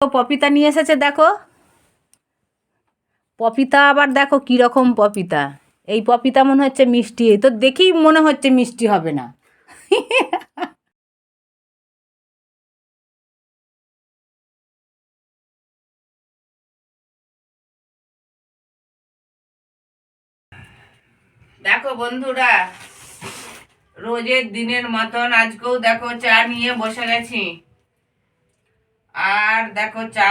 পপিতা নিয়ে এসেছে দেখো। পপিতা আবার দেখো কীরকম পপিতা। এই পপিতা মনে হচ্ছে মিষ্টি, এই তো দেখেই মনে হচ্ছে মিষ্টি হবে না। দেখো বন্ধুরা, রোজের দিনের মতন আজকেও দেখো চা নিয়ে বসে গেছি। আর দেখো চা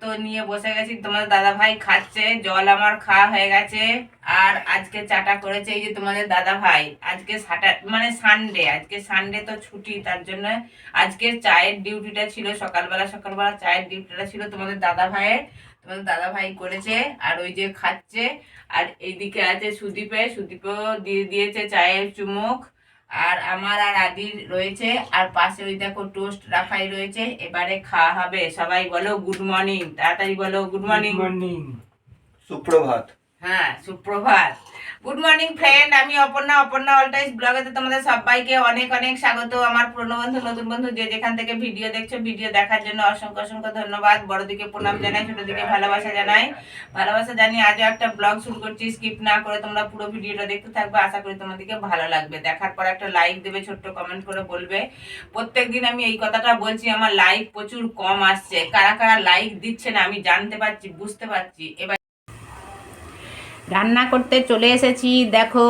তো নিয়ে বসে গেছি, তোমাদের দাদা ভাই খাচ্ছে, জল আমার খাওয়া হয়ে গেছে। আর আজকে চাটা করেছে এই যে তোমাদের দাদা ভাই। আজকে সানডে, আজকে সানডে তো ছুটি, তার জন্য আজকে চায়ের ডিউটিটা ছিল। সকালবেলা সকালবেলা চায়ের ডিউটিটা ছিল তোমাদের দাদা ভাইয়ের। তোমাদের দাদা ভাই করেছে আর ওই যে খাচ্ছে। আর এইদিকে আছে সুদীপও দিয়ে দিয়েছে চায়ের চুমুক। আর আমার আর আদির রয়েছে, আর পাশে ওই দেখো টোস্ট রাখাই রয়েছে। এবারে খাওয়া হবে। সবাই বলো গুড মর্নিং, তাড়াতাড়ি বলো গুড মর্নিং। সুপ্রভাত। হ্যাঁ, সুপ্রভাত। গুড মর্নিং ফ্রেন্ড, আমি অপর্ণা অলটাইজ ব্লগেতে তোমাদের সবাইকে অনেক অনেক স্বাগত। আমার পুরনো বন্ধু নতুন বন্ধু যে যেখান থেকে ভিডিও দেখছো, ভিডিও দেখার জন্য অসংখ্য অসংখ্য ধন্যবাদ। বড়দিকে প্রণাম জানাই, ছোটদিকে ভালোবাসা জানাই। ভালোবাসা জানিয়ে আজও একটা ব্লগ শুরু করছি। স্কিপ না করে তোমরা পুরো ভিডিওটা দেখতে থাকবে, আশা করি তোমাদেরকে ভালো লাগবে। দেখার পর একটা লাইক দেবে, ছোট্ট কমেন্ট করে বলবে। প্রত্যেকদিন আমি এই কথাটা বলছি, আমার লাইক প্রচুর কম আসছে। কারা কারা লাইক দিচ্ছে না আমি জানতে পারছি, বুঝতে পারছি। এবার রান্না করতে চলে এসেছি। দেখো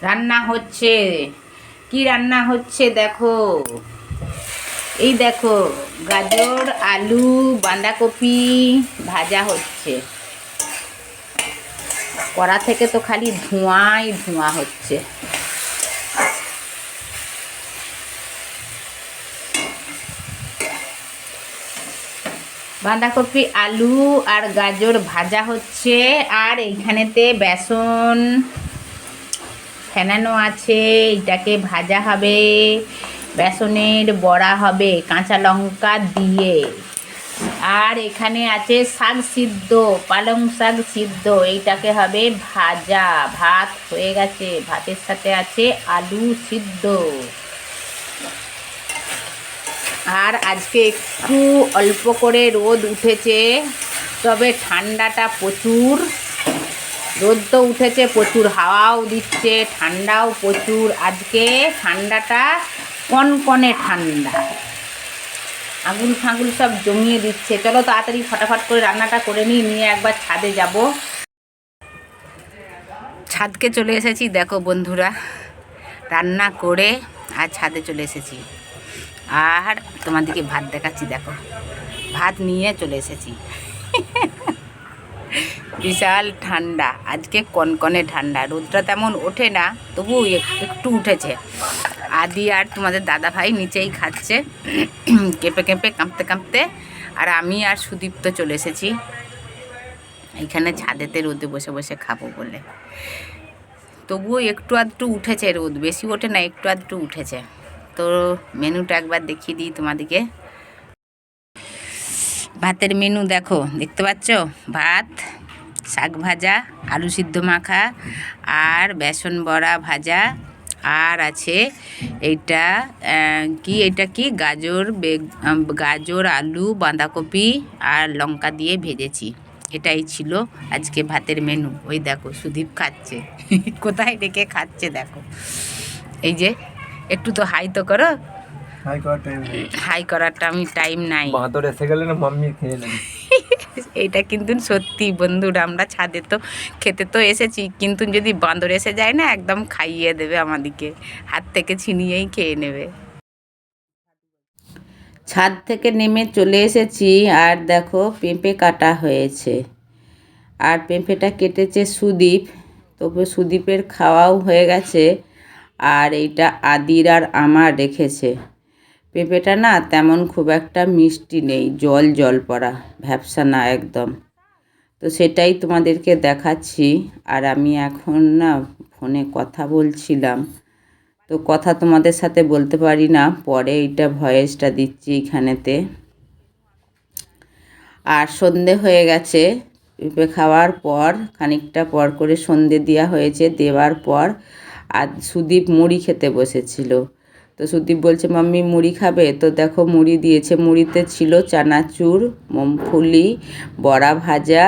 রান্না হচ্ছে, কি রান্না হচ্ছে দেখো। এই দেখো গাজর, আলু, বাঁধাকপি ভাজা হচ্ছে। কড়া থেকে তো খালি ধোঁয়াই ধোঁয়া হচ্ছে। বাঁধাকপি, আলু আর গাজর ভাজা হচ্ছে। আর এইখানেতে বেসন ফেনানো আছে, এটাকে ভাজা হবে। বেসনের বড়া হবে কাঁচা লঙ্কা দিয়ে। আর এখানে আছে শাক সিদ্ধ, পালং শাক সিদ্ধ, এইটাকে হবে ভাজা। ভাত হয়ে গেছে, ভাতের সাথে আছে আলু সিদ্ধ। আর আজকে একটু অল্প করে রোদ উঠেছে, তবে ঠান্ডাটা প্রচুর। রোদ তো উঠেছে প্রচুর, হাওয়াও দিচ্ছে, ঠান্ডাও প্রচুর। আজকে ঠান্ডাটা কনকনে ঠান্ডা, আগুন ফাগুন সব জমিয়ে দিচ্ছে। চলো তাড়াতাড়ি ফটাফট করে রান্নাটা করে নিয়ে একবার ছাদে যাব। ছাদকে চলে এসেছি দেখো বন্ধুরা, রান্না করে আর ছাদে চলে এসেছি। আর তোমাদেরকে ভাত দেখাচ্ছি, দেখো ভাত নিয়ে চলে এসেছি। বিশাল ঠান্ডা আজকে, কনকনে ঠান্ডা। রোদটা তেমন ওঠে না, তবু একটু উঠেছে। আদি আর তোমাদের দাদা ভাই নিচেই খাচ্ছে কেঁপে কেঁপে, কাঁপতে কাঁপতে। আর আমি আর সুদীপ তো চলে এসেছি এইখানে ছাদেতে রোদে বসে বসে খাবো বলে। তবুও একটু আধটু উঠেছে রোদ, বেশি ওঠে না, একটু আধটু উঠেছে। তো মেনুটা একবার দেখিয়ে দিই তোমাদেরকে। ভাতের মেনু দেখো, দেখতে পাচ্ছ? ভাত, শাক ভাজা, আলু সিদ্ধ মাখা, আর বেসন বড়া ভাজা। আর আছে এইটা কি গাজর, আলু, বাঁধাকপি আর লঙ্কা দিয়ে ভেজেছি। এটাই ছিল আজকে ভাতের মেনু। ওই দেখো সুদীপ খাচ্ছে, কোথায় রেখে খাচ্ছে দেখো। এই যে একটু তো হাই তো করো। হাই করারটা আমি টাইম নাই, বাঁদর এসে গেলে না মাম্মি খেয়ে নেবে। এইটা কিন্তু সত্যি বন্ধুরা, আমরা ছাদে তো খেতে তো এসেছি, কিন্তু যদি বাঁদর এসে যায় না, একদম খাইয়ে দেবে আমাদেরকে, হাত থেকে ছিনিয়েই খেয়ে নেবে। ছাদ থেকে নেমে চলে এসেছি। আর দেখো পেঁপে কাটা হয়েছে, আর পেঁপেটা কেটেছে সুদীপ। তবে সুদীপের খাওয়াও হয়ে গেছে। আর এইটা আদির আর আমার রেখেছে। পেঁপেটা না তেমন খুব একটা মিষ্টি নেই, জল জল পড়া, ভ্যাপসা না একদম। তো সেটাই তোমাদেরকে দেখাচ্ছি। আর আমি এখন না ফোনে কথা বলছিলাম, তো কথা তোমাদের সাথে বলতে পারি না, পরে এইটা ভয়েসটা দিচ্ছি এইখানেতে। আর সন্ধে হয়ে গেছে, পেঁপে খাওয়ার পর খানিকটা পর করে সন্ধে দেওয়া হয়েছে। দেওয়ার পর আর সুদীপ মুড়ি খেতে বসেছিল। তো সুদীপ বলছে মাম্মি মুড়ি খাবে, তো দেখো মুড়ি দিয়েছে। মুড়িতে ছিল চানাচুর, মুংফলি, বড়া ভাজা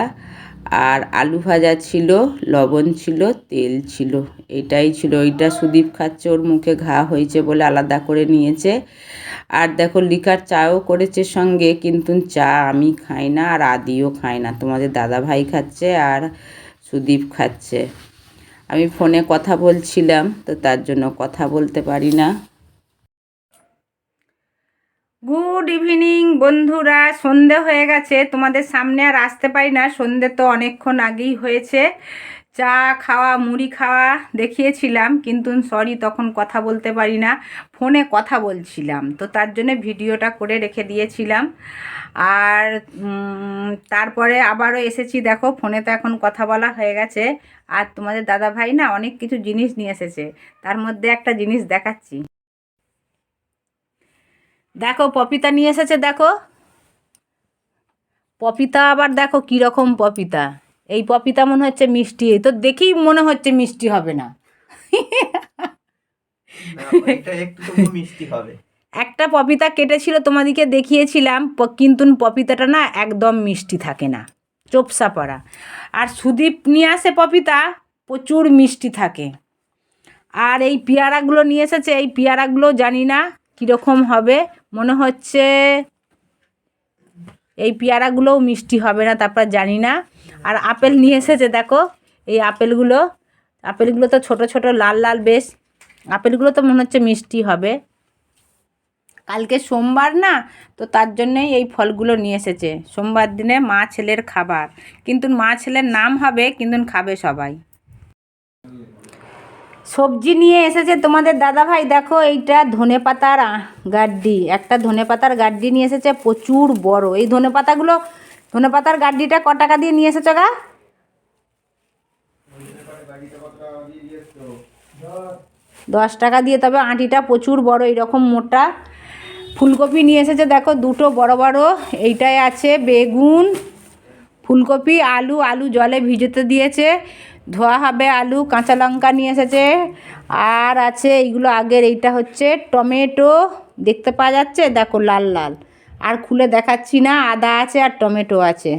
আর আলু ভাজা ছিল, লবণ ছিল, তেল ছিল, এটাই ছিল। ওইটা সুদীপ খাচ্ছে, ওর মুখে ঘা হয়েছে বলে আলাদা করে নিয়েছে। আর দেখো লিকার চাও করেছে সঙ্গে, কিন্তু চা আমি খাই না আর আদিও খায় না, তোমাদের দাদা ভাই খাচ্ছে আর সুদীপ খাচ্ছে। আমি ফোনে কথা বলছিলাম, তো তার জন্য কথা বলতে পারি না। গুড ইভিনিং বন্ধুরা, সন্ধে হয়ে গেছে, তোমাদের সামনে আর আসতে পারি না, সন্ধে তো অনেকক্ষণ আগেই হয়েছে। চা খাওয়া মুড়ি খাওয়া দেখিয়েছিলাম, কিন্তু সরি তখন কথা বলতে পারি না, ফোনে কথা বলছিলাম, তো তার জন্য ভিডিওটা করে রেখে দিয়েছিলাম। আর তারপরে আবারও এসেছি, দেখো ফোনে তো এখন কথা বলা হয়ে গেছে। আর তোমাদের দাদা ভাই না অনেক কিছু জিনিস নিয়ে এসেছে, তার মধ্যে একটা জিনিস দেখাচ্ছি। দেখো পপিতা নিয়ে এসেছে, দেখো পপিতা, আবার দেখো কীরকম পপিতা। এই পপিতা মনে হচ্ছে মিষ্টি, এই তো দেখেই মনে হচ্ছে মিষ্টি হবে না। এটা একটু তবু মিষ্টি হবে। একটা পপিতা কেটেছিল, তোমাদেরকে দেখিয়েছিলাম, কিন্তু পপিতাটা না একদম মিষ্টি থাকে না, চোপসা পড়া। আর সুদীপ নিয়ে আসে পপিতা, প্রচুর মিষ্টি থাকে। আর এই পেয়ারাগুলো নিয়ে এসেছে, এই পেয়ারাগুলো জানি না কীরকম হবে, মনে হচ্ছে এই পেয়ারাগুলোও মিষ্টি হবে না, তারপর জানি না। আর আপেল নিয়ে এসেছে, দেখো এই আপেলগুলো তো ছোট ছোট লাল লাল বেশ, আপেলগুলো তো মনে হচ্ছে মিষ্টি হবে। কালকে সোমবার না, তো তার জন্যই এই ফলগুলো নিয়ে এসেছে, সোমবার দিনে মা ছেলের খাবার, কিন্তু মা ছেলের নাম হবে, কিন্তু খাবে সবাই। সবজি নিয়ে এসেছে তোমাদের দাদাভাই, দেখো এইটা ধনেপাতার গাড্ডি, একটা ধনেপাতার গাড্ডি নিয়ে এসেছে, প্রচুর বড়। এই ধনেপাতার গাড্ডিটা ক টাকা দিয়ে নিয়ে এসেছো গা? 10 টাকা দিয়ে, তবে আঁটিটা প্রচুর বড়, এইরকম মোটা। ফুলকপি নিয়ে এসেছে, দেখো দুটো বড় বড়, এইটাই আছে বেগুন, ফুলকপি, আলু জলে ভিজতে দিয়েছে, ধোয়া হবে আলু, কাঁচা লঙ্কা নিয়ে এসেছে। আর আছে এইগুলো আগের, এইটা হচ্ছে টমেটো, দেখতে পাওয়া যাচ্ছে দেখো লাল লাল, আর খুলে দেখাচ্ছি না, আদা আছে আর টমেটো আছে।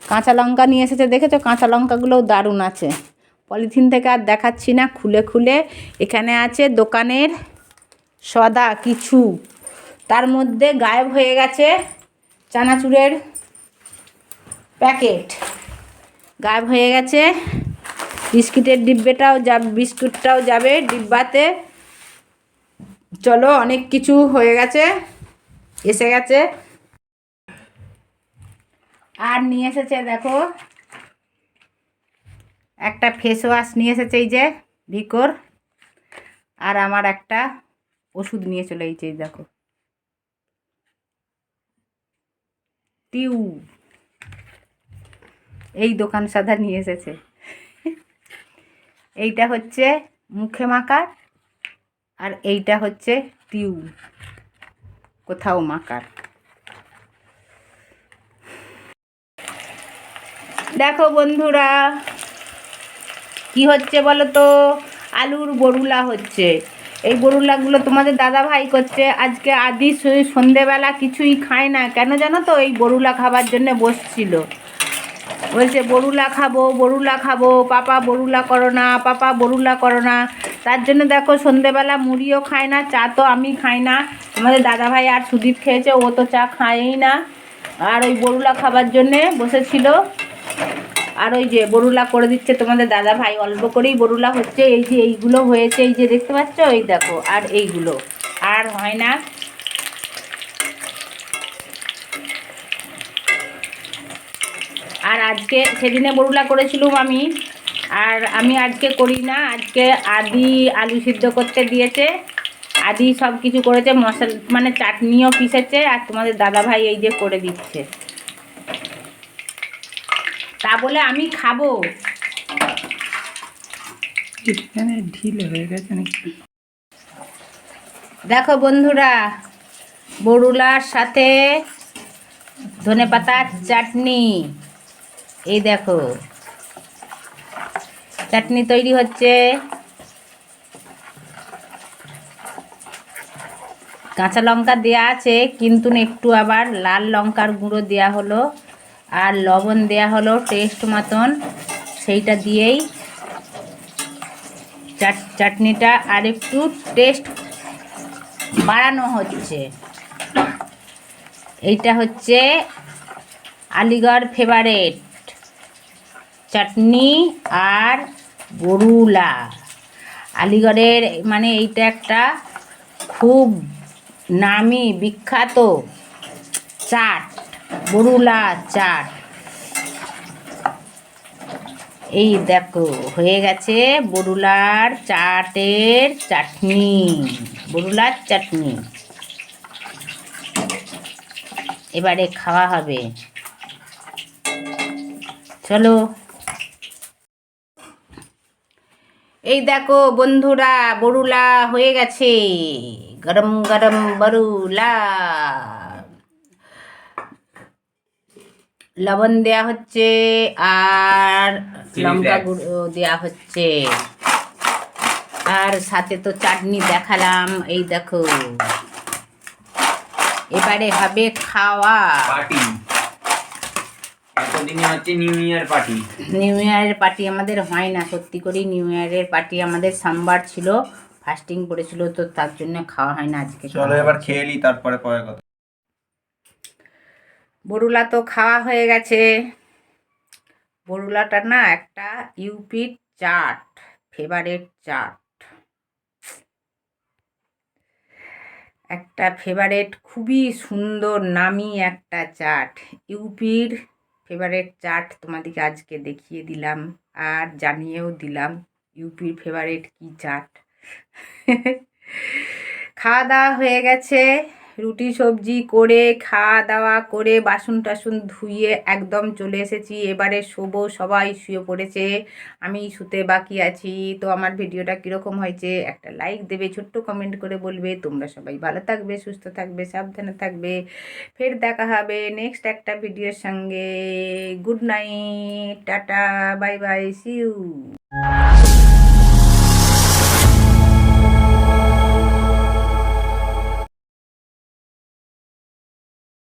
কাঁচা লঙ্কা নিয়ে এসেছে, দেখেছো কাঁচা লঙ্কাগুলোও দারুণ আছে। পলিথিন থেকে আর দেখাচ্ছি না, খুলে খুলে। এখানে আছে দোকানের সদা কিছু, তার মধ্যে গায়েব হয়ে গেছে চানাচুরের প্যাকেট, গায়েব হয়ে গেছে। বিস্কিটের বিস্কুটটাও যাবে ডিব্বাতে। চলো, অনেক কিছু হয়ে গেছে, এসে গেছে। আর নিয়ে এসেছে দেখো একটা ফেস ওয়াশ নিয়ে এসেছে, এই যে ভিকোর। আর আমার একটা ওষুধ নিয়ে চলে এইছে, এই দেখো টিউ, এই দোকান সাদা নিয়ে এসেছে। এইটা হচ্ছে মুখে মাখার, আর এইটা হচ্ছে টিউ, কোথাও মাখার। দেখো বন্ধুরা কি হচ্ছে বলো তো, আলুর বড়ুলা হচ্ছে। এই বড়ুলাগুলো তোমাদের দাদা ভাই করছে। আজকে আদি সন্ধেবেলা কিছুই খায় না, কেন জানো তো, এই বড়ুলা খাবার জন্য বসছিল, বলছে বড়ুলা খাবো, পাপা বড়ুলা করো না, পাপা বড়ুলা করো না। তার জন্য দেখো সন্ধেবেলা মুড়িও খায় না, চা তো আমি খাই না, তোমাদের দাদাভাই আর সুদীপ খেয়েছে, ও তো চা খায়ই না। আর ওই বড়ুলা খাবার জন্যে বসেছিল। আর ওই যে বড়ুলা করে দিচ্ছে তোমাদের দাদাভাই, অল্প করেই বড়ুলা হচ্ছে। এই যে এইগুলো হয়েছে, এই যে দেখতে পাচ্ছ, এই দেখো, আর এইগুলো আর হয় না। আর আজকে সেদিনে বড়ুলা করেছিলাম আমি, আর আমি আজকে করি না। আজকে আদি আলু সিদ্ধ করতে দিয়েছে, আদি সব কিছু করেছে, মশলা মানে চাটনিও পিষেছে, আর তোমাদের দাদাভাই এই যে করে দিচ্ছে। তা বলে আমি খাবো, ঢিলে হয়ে গেছে নাকি। দেখো বন্ধুরা, বড়ুলার সাথে ধনেপাতার চাটনি, এই দেখো চাটনি তৈরি হচ্ছে। কাঁচা লঙ্কা দেওয়া আছে, কিন্তু একটু আবার লাল লঙ্কার গুঁড়ো দেওয়া হলো আর লবণ দেওয়া হলো টেস্ট মতন। সেইটা দিয়েই চাটনিটা আর একটু টেস্ট বাড়ানো হচ্ছে। এইটা হচ্ছে আলিগড় ফেভারেট চাটনি আর বরুলা। আলিগড়ের মানে এইটা একটা খুব নামি বিখ্যাত চাট, বরুলা চাট। এই দেখো হয়ে গেছে বরুলার চাটের চাটনি, বরুলার চাটনি। এবারে খাওয়া হবে, চলো। এই দেখো বন্ধুরা, বরুলা হয়ে গেছে, গরম গরম বরুলা। লবণ দেয়া হচ্ছে আর লঙ্কা গুঁড়ো দেওয়া হচ্ছে, আর সাথে তো চাটনি দেখালাম। এই দেখো এবারে হবে খাওয়া। এতদিনে হচ্ছে নিউ ইয়ার পার্টি। নিউ ইয়ারের পার্টি আমাদের হয় না, সত্যি করেই নিউ ইয়ারের পার্টি আমাদের সোমবার ছিল, ফাস্টিং পড়েছিল, তো তার জন্য খাওয়া হয় না আজকে। চলো এবার খেয়ে নি, তারপরে পরের কথা। বরুলা তো খাওয়া হয়ে গেছে। বরুলাটা না একটা ইউপির চাট, ফেভারেট চাট, একটা ফেভারেট, খুবই সুন্দর নামি একটা চাট। ইউপির ফেভারেট চাট তোমাদেরকে আজকে দেখিয়ে দিলাম আর জানিয়েও দিলাম ইউপির ফেভারেট কি চাট। খাওয়া দাওয়া হয়ে গেছে, রুটি সবজি করে খাওয়া দাওয়া করে বাসন টাসন ধুয়ে একদম চলে এসেছি। এবারে শোবো, সবাই শুয়ে পড়েছে, আমি শুতে বাকি আছি। তো আমার ভিডিওটা কীরকম হয়েছে একটা লাইক দেবে, ছোট্ট কমেন্ট করে বলবে। তোমরা সবাই ভালো থাকবে, সুস্থ থাকবে, সাবধানে থাকবে। ফের দেখা হবে নেক্সট একটা ভিডিওর সঙ্গে। Good night, tata, bye bye, see you.